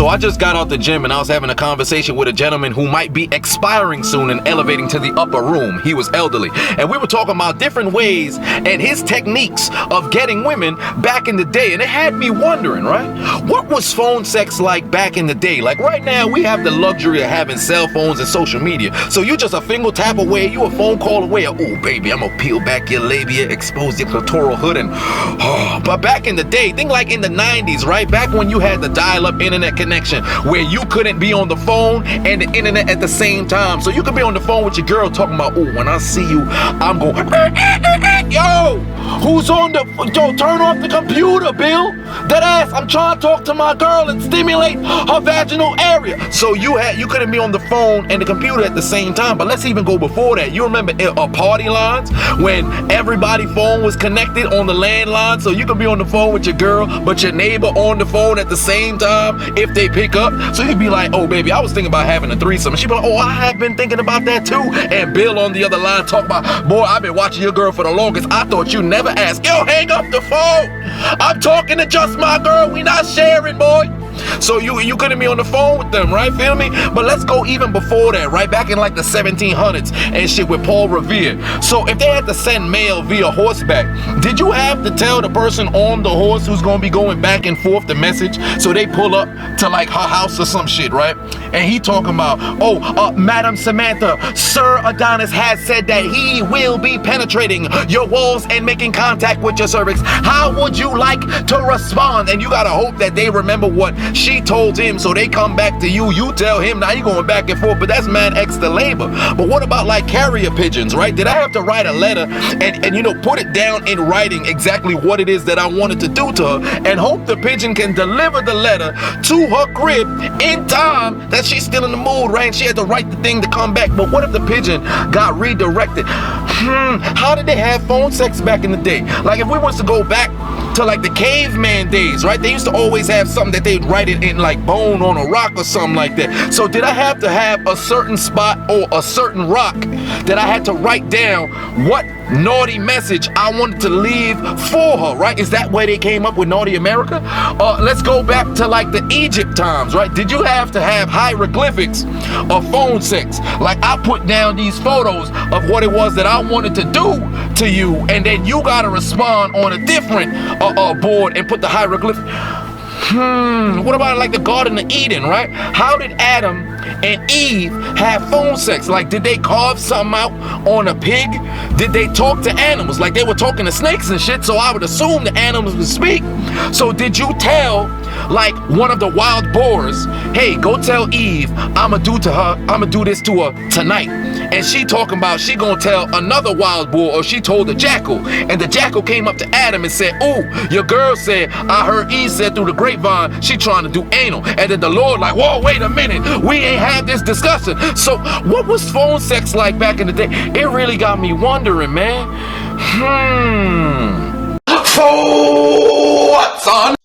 So I just got out the gym and I was having a conversation with a gentleman who might be expiring soon and elevating to the upper room. He was elderly. And we were talking about different ways and his techniques of getting women back in the day. And it had me wondering, right? What was phone sex like back in the day? Like right now, we have the luxury of having cell phones and social media. So you just a finger tap away, you a phone call away. Oh, baby, I'm gonna peel back your labia, expose your clitoral hood. And but back in the day, think like in the 90s, right? Back when you had the dial-up internet connection where you couldn't be on the phone and the internet at the same time. So you could be on the phone with your girl talking about, oh, when I see you, I'm going, yo, who's on the, yo, turn off the computer, Bill. That ass, I'm trying to talk to my girl and stimulate her vaginal area. So you couldn't be on the phone and the computer at the same time. But let's even go before that. You remember party lines when everybody's phone was connected on the landline, so you could be on the phone with your girl, but your neighbor on the phone at the same time if they pick up. So you'd be like, oh baby, I was thinking about having a threesome. And she'd be like, oh, I have been thinking about that too. And Bill on the other line talk about, boy, I've been watching your girl for the longest. I thought you never asked. Yo, hang up the phone. I'm talking to just my girl. We not sharing, boy. So you couldn't be on the phone with them, right? Feel me? But let's go even before that, right? Back in like the 1700s and shit with Paul Revere. So if they had to send mail via horseback, did you have to tell the person on the horse who's gonna be going back and forth the message? So they pull up to like her house or some shit, right? And he talking about, oh, Madam Samantha, Sir Adonis has said that he will be penetrating your walls and making contact with your cervix. How would you like to respond? And you gotta hope that they remember what she told him, so they come back to you. You tell him, now you going back and forth, but that's mad extra labor. But what about like carrier pigeons, right? Did I have to write a letter and you know, put it down in writing exactly what it is that I wanted to do to her and hope the pigeon can deliver the letter to her crib in time that she's still in the mood, right? And she had to write the thing to come back. But what if the pigeon got redirected? How did they have phone sex back in the day? Like if we was to go back to like the caveman days, right? They used to always have something that they'd write it in like bone on a rock or something like that. So did I have to have a certain spot or a certain rock that I had to write down what naughty message I wanted to leave for her, right? Is that where they came up with Naughty America? Let's go back to like the Egypt times, right? Did you have to have hieroglyphics of phone sex? Like I put down these photos of what it was that I wanted to do to you, and then you gotta respond on a different board and put the hieroglyphic. What about like the Garden of Eden, right? How did Adam and Eve have phone sex? Like, did they carve something out on a pig? Did they talk to animals? Like they were talking to snakes and shit, so I would assume the animals would speak. So did you tell like one of the wild boars, hey, go tell Eve I'ma do this to her tonight? And she talking about she gonna tell another wild boar, or she told the jackal, and the jackal came up to Adam and said, ooh, your girl said, I heard Eve said through the grapevine she trying to do anal. And then the Lord like, whoa, wait a minute, we ain't had this discussion. So what was phone sex like back in the day? It really got me wondering, man. So what's on